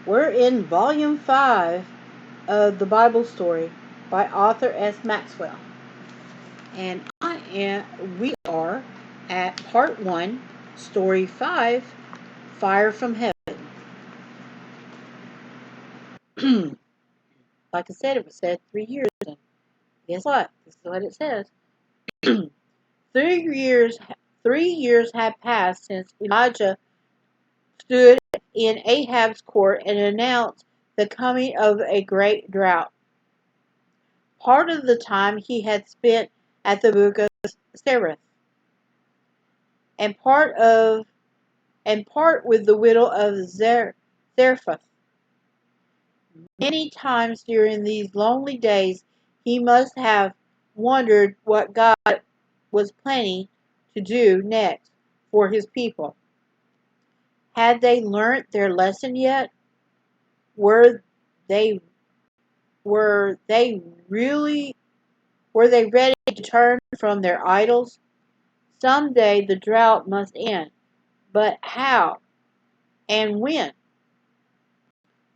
We're in Volume 5 of the Bible story by Arthur S Maxwell. And we are at Part 1, Story 5, Fire from Heaven. Like I said, it was said 3 years. And guess what? This is what it says. 3 years, 3 years had passed since Elijah stood in Ahab's court and announced the coming of a great drought. Part of the time he had spent at the brook of Sereth, and part with the widow of Zarephath. Many times during these lonely days he must have wondered what God was planning to do next for his people. Had they learnt their lesson yet? Were they were they really were they ready to turn from their idols? Someday the drought must end, but how and when?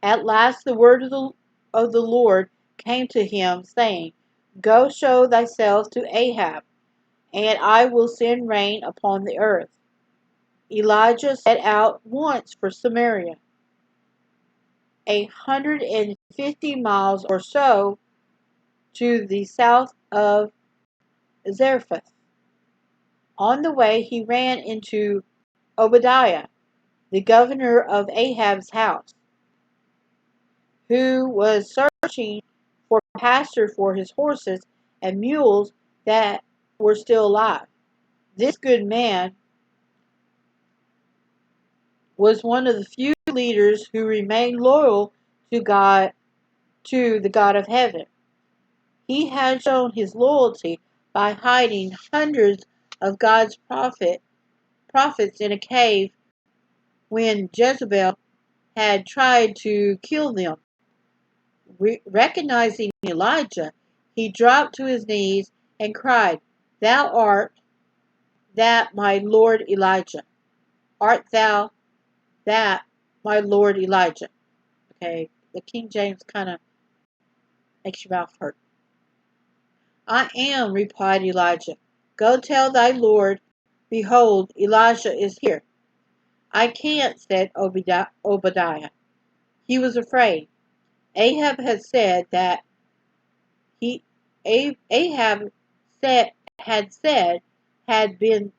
At last the word of the Lord came to him, saying, Go show thyself to Ahab, and I will send rain upon the earth. Elijah set out once for Samaria, 150 miles or so to the south of Zarephath. On the way he ran into Obadiah, the governor of Ahab's house, who was searching for pasture for his horses and mules that were still alive. This good man was one of the few leaders who remained loyal to God, to the God of heaven. He had shown his loyalty by hiding hundreds of God's prophets in a cave when Jezebel had tried to kill them. Recognizing Elijah, he dropped to his knees and cried, Thou art that my Lord Elijah. Art thou that my Lord Elijah? Okay, the King James kind of makes your mouth hurt. I am, replied Elijah. Go tell thy Lord, behold, Elijah is here. I can't, said Obadiah. He was afraid. Ahab had said that he Ahab said had said had been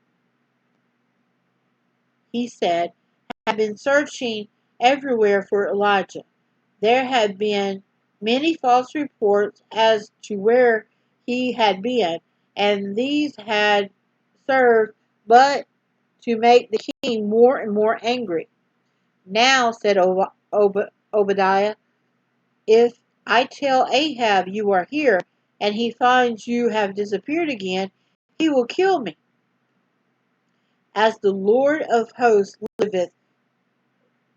he said had been searching everywhere for Elijah. There had been many false reports as to where he had been, and these had served but to make the king more and more angry. Now, said Obadiah, if I tell Ahab you are here, and he finds you have disappeared again, he will kill me. As the Lord of hosts liveth,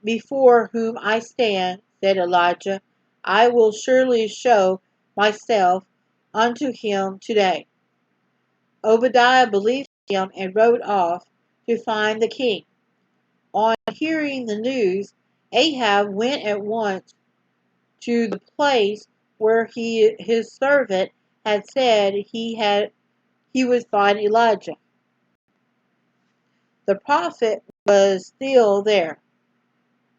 before whom I stand, said Elijah, I will surely show myself unto him today. Obadiah believed him and rode off to find the king. On hearing the news, Ahab went at once to the place where his servant had said he would find Elijah. The prophet was still there.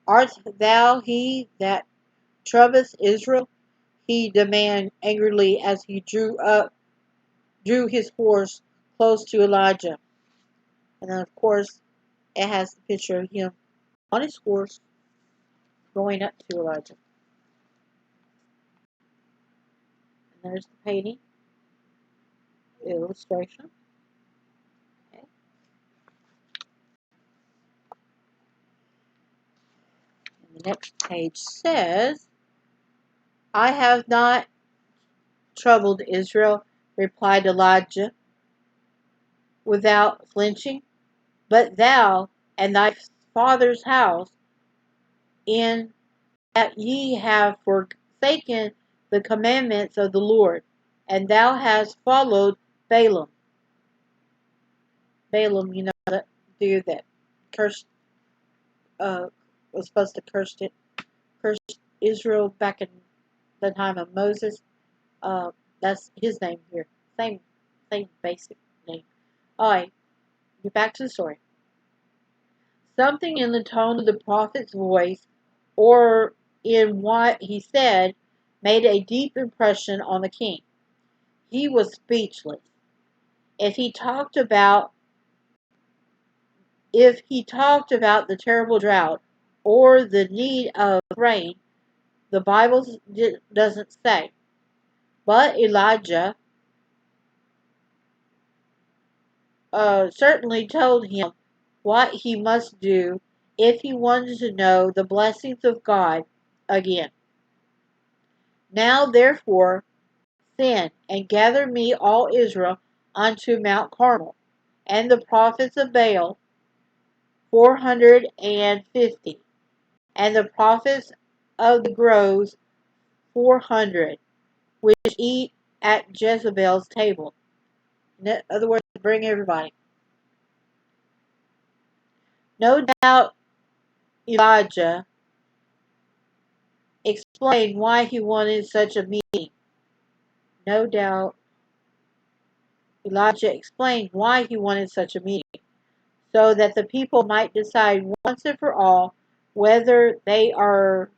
Art thou he that troubleth Israel? He demanded angrily as he drew his horse close to Elijah. And then of course it has the picture of him on his horse going up to Elijah. And there's the painting, the illustration. Okay. And the next page says, I have not troubled Israel, replied Elijah without flinching, but thou and thy father's house, in that ye have forsaken the commandments of the Lord, and thou hast followed Balaam. Balaam, you know, that dude that cursed, was supposed to cursed Israel back in the time of Moses. That's his name here. Same, same basic name. Alright, get back to the story. Something in the tone of the prophet's voice or in what he said made a deep impression on the king. He was speechless. If he talked about the terrible drought or the need of rain, the Bible doesn't say. But Elijah certainly told him what he must do if he wanted to know the blessings of God again. Now therefore send and gather me all Israel unto Mount Carmel, and the prophets of Baal 450, and the prophets of the groves 400, which eat at Jezebel's table. In other words, bring everybody. No doubt Elijah explained why he wanted such a meeting. No doubt Elijah explained why he wanted such a meeting, so that the people might decide once and for all whether they were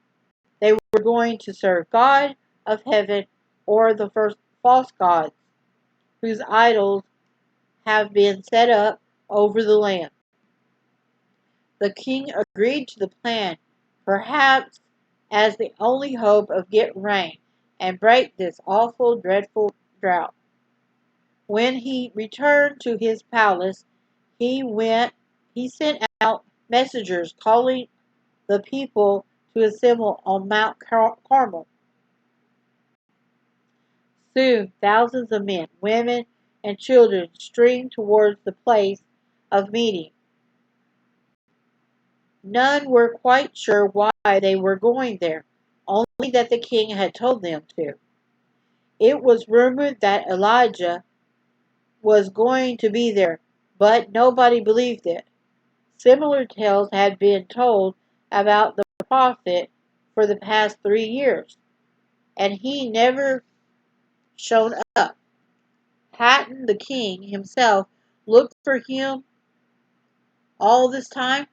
going to serve God of heaven or the first false gods whose idols have been set up over the land. The king agreed to the plan, perhaps as the only hope of getting rain and break this awful, dreadful drought. When he returned to his palace, he sent out messengers calling the people to assemble on Mount Carmel. Soon thousands of men, women, and children streamed towards the place of meeting. None were quite sure why they were going there, only that the king had told them to. It was rumored that Elijah was going to be there, but nobody believed it. Similar tales had been told about the prophet for the past 3 years, and he never showed up. Hadn't the king himself looked for him all this time?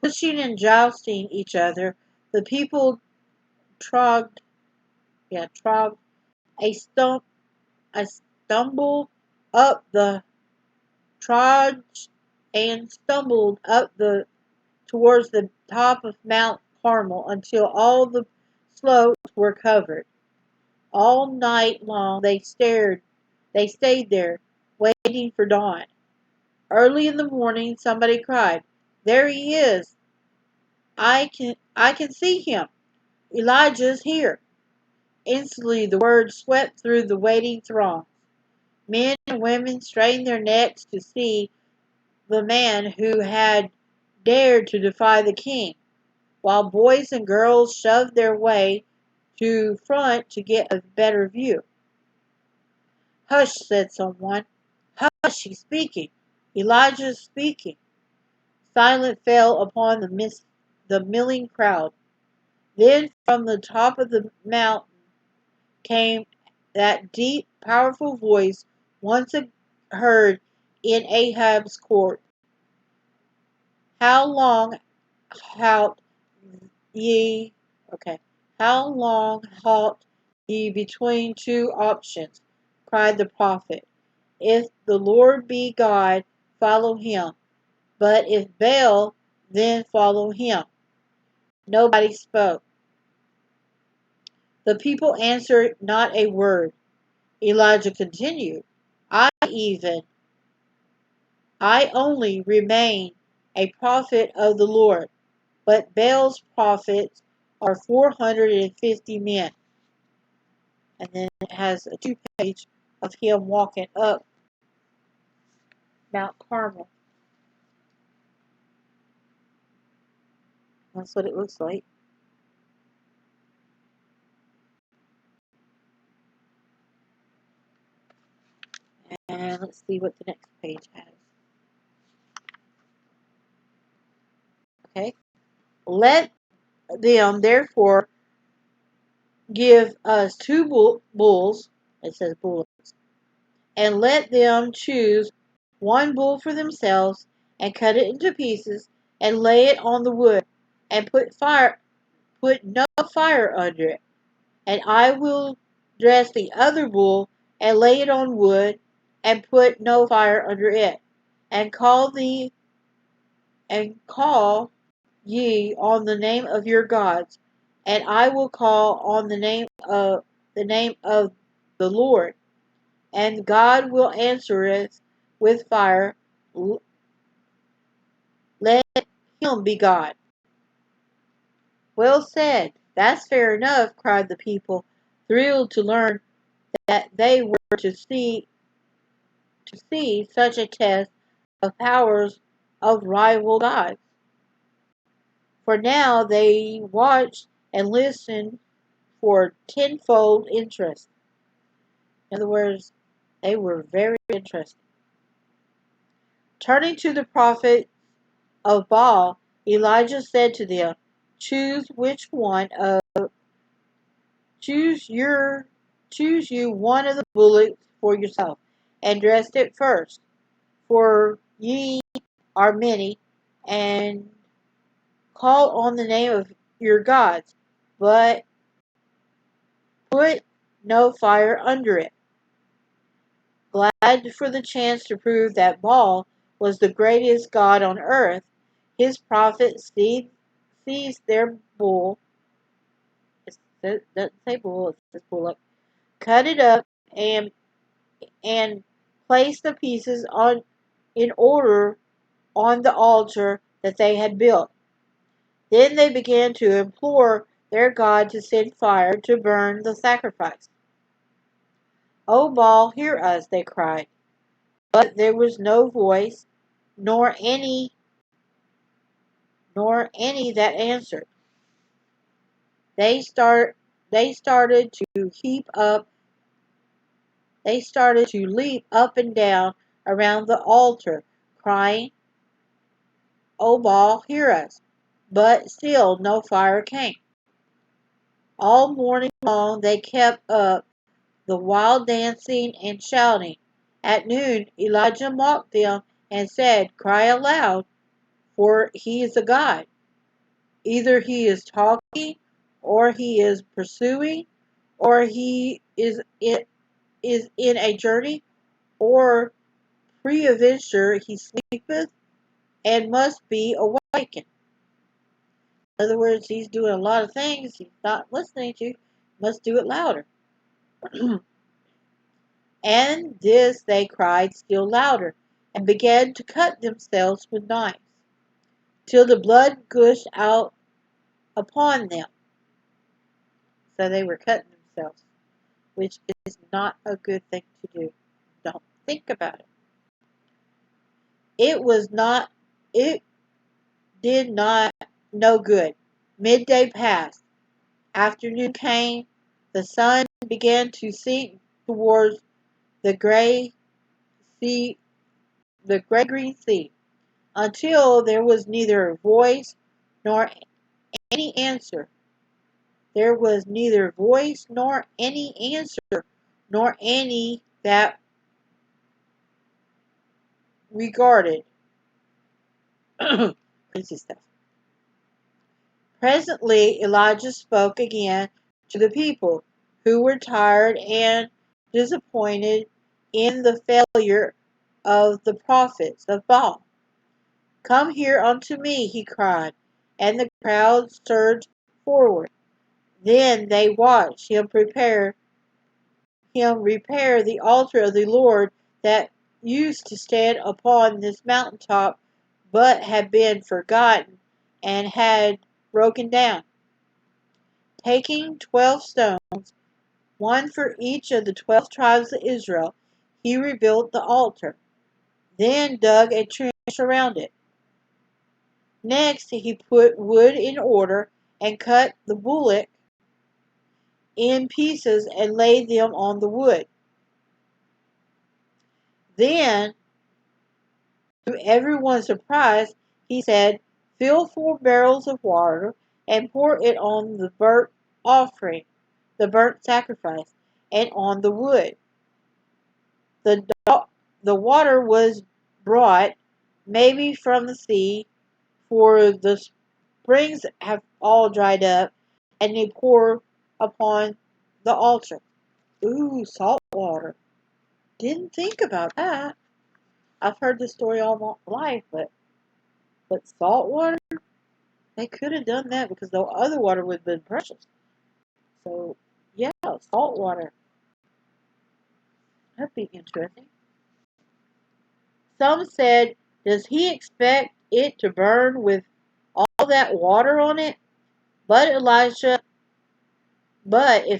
Pushing and jousting each other, the people trod a stump, a stumble up the trudged and stumbled up the towards the top of Mount Carmel until all the slopes were covered. All night long they stayed there, waiting for dawn. Early in the morning somebody cried, "There he is! I can see him! Elijah's here!" Instantly the word swept through the waiting throng. Men and women strained their necks to see the man who had dared to defy the king, while boys and girls shoved their way to front to get a better view. "Hush," said someone. "Hush, he's speaking. Elijah's speaking." Silence fell upon the milling crowd. Then from the top of the mountain came that deep, powerful voice once heard in Ahab's court. How long halt ye okay. How long halt ye between two options? Cried the prophet. If the Lord be God, follow him. But if Baal, then follow him. Nobody spoke. The people answered not a word. Elijah continued, I only remain a prophet of the Lord, but Baal's prophets are 450 men. And then it has a 2-page of him walking up Mount Carmel. That's what it looks like. And let's see what the next page has. Okay. Let them therefore give us two bulls, it says bullocks, and let them choose one bull for themselves, and cut it into pieces, and lay it on the wood, and put no fire under it. And I will dress the other bull, and lay it on wood, and put no fire under it. And call ye on the name of your gods, and I will call on the name of the Lord, and God will answer us with fire. Let him be God. Well said. That's fair enough, cried the people, thrilled to learn that they were to see such a test of powers of rival gods. For now they watched and listened for tenfold interest. In other words, they were very interested. Turning to the prophet of Baal, Elijah said to them, Choose which one of choose your choose you one of the bullocks for yourself, and dress it first, for ye are many, and call on the name of your gods, but put no fire under it. Glad for the chance to prove that Baal was the greatest god on earth, his prophet seized their bull. It doesn't say bull, it says bullock. Cut it up and placed the pieces in order on the altar that they had built. Then they began to implore their God to send fire to burn the sacrifice. O Baal, hear us, they cried. But there was no voice, nor any that answered. They start they started to heap up they started to leap up and down around the altar, crying, O Baal, hear us. But still no fire came. All morning long they kept up the wild dancing and shouting. At noon Elijah mocked them and said, Cry aloud, for he is a god. Either he is talking, or he is pursuing, or he is in a journey, or peradventure he sleepeth and must be awakened. In other words, he's doing a lot of things he's not listening to, must do it louder. And this they cried still louder, and began to cut themselves with knives, till the blood gushed out upon them. So they were cutting themselves, which is not a good thing to do. Don't think about it. It did not no good. Midday passed. Afternoon came. The sun began to sink towards the gray sea, the gray green sea, until there was neither voice nor any answer. There was neither voice nor any answer, nor any that regarded. Crazy stuff. Presently Elijah spoke again to the people, who were tired and disappointed in the failure of the prophets of Baal. Come here unto me, he cried, and the crowd surged forward. Then they watched him repair the altar of the Lord that used to stand upon this mountaintop, but had been forgotten and had broken down. Taking 12 stones, one for each of the 12 tribes of Israel, he rebuilt the altar, then dug a trench around it. Next he put wood in order, and cut the bullock in pieces and laid them on the wood. Then, to everyone's surprise, he said, Fill 4 barrels of water and pour it on the burnt offering, the burnt sacrifice, and on the wood. The, the water was brought, maybe from the sea, for the springs have all dried up, and they pour upon the altar. Ooh, salt water. Didn't think about that. I've heard this story all my life, but salt water? They could have done that because the other water would have been precious. So, yeah, salt water. That'd be interesting. Some said, does he expect it to burn with all that water on it? But if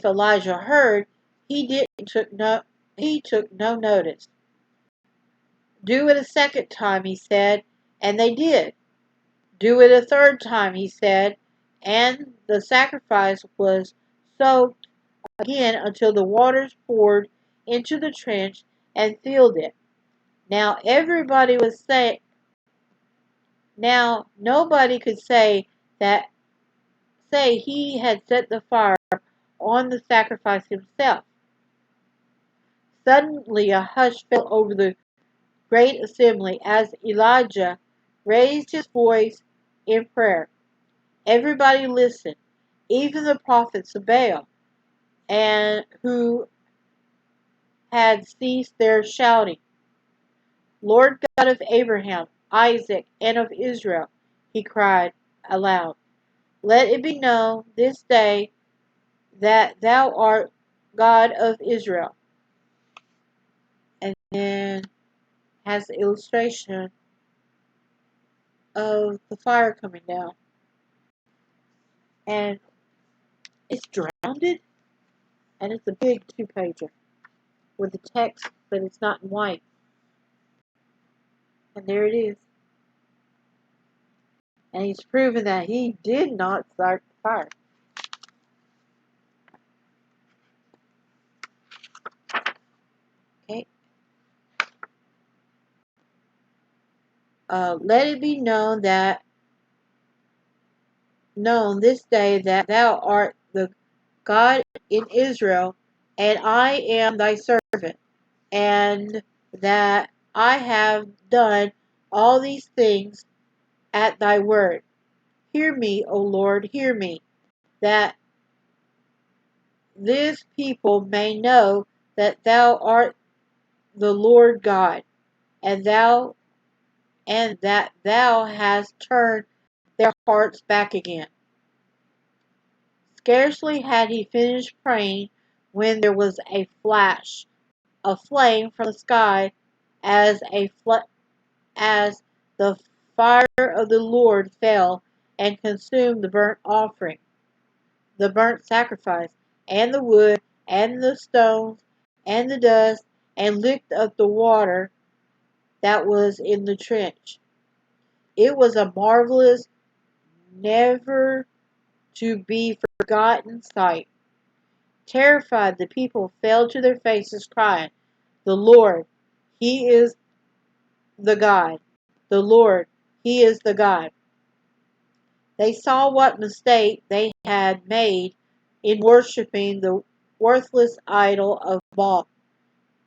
Elijah heard, he took no notice. Do it a second time, he said, and they did. Do it a third time, he said, and the sacrifice was soaked again until the waters poured into the trench and filled it. Now everybody was saying, now nobody could say he had set the fire on the sacrifice himself. Suddenly a hush fell over the great assembly as Elijah raised his voice in prayer. Everybody listened, even the prophets of Baal, and who had ceased their shouting. Lord God of Abraham, Isaac, and of Israel, he cried aloud, let it be known this day that thou art God of Israel. And then has the illustration of the fire coming down. And it's drowned, and it's a big 2-pager with the text, but it's not in white. And there it is. And he's proven that he did not start the fire. Okay. Let it be known this day that thou art the God in Israel, and I am thy servant, and that I have done all these things at thy word. Hear me, O Lord, hear me, that this people may know that thou art the Lord God, and that thou hast turned their hearts back again. Scarcely had he finished praying when there was a flash, a flame from the sky, as as the fire of the Lord fell and consumed the burnt offering, the burnt sacrifice, and the wood, and the stones, and the dust, and licked up the water that was in the trench. It was a marvelous, never to be forgotten sight. Terrified, the people fell to their faces, crying, the Lord, He is the God. The Lord, He is the God. They saw what mistake they had made in worshiping the worthless idol of Baal.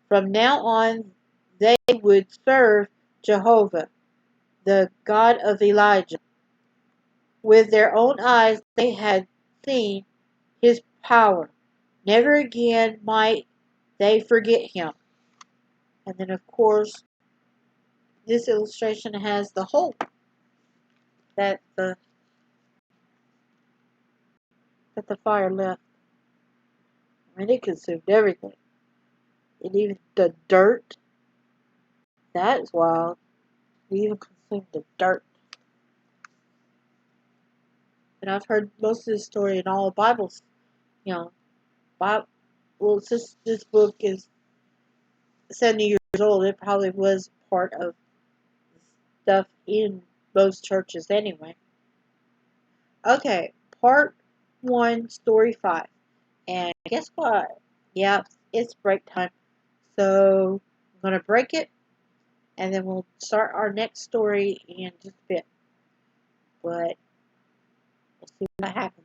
From now on, they would serve Jehovah, the God of Elijah. With their own eyes, they had seen his power. Never again might they forget him. And then, of course, this illustration has the hope that the fire left. I mean, it consumed everything. And even the dirt. That's wild. It even consumed the dirt. And I've heard most of this story in all the Bibles. You know, Bible, well, since this book is 70 years old, it probably was part of stuff in most churches anyway. Okay, part 1, story 5. And guess what? Yeah, it's break time. So I'm going to break it, and then we'll start our next story in just a bit. But we'll see what happened.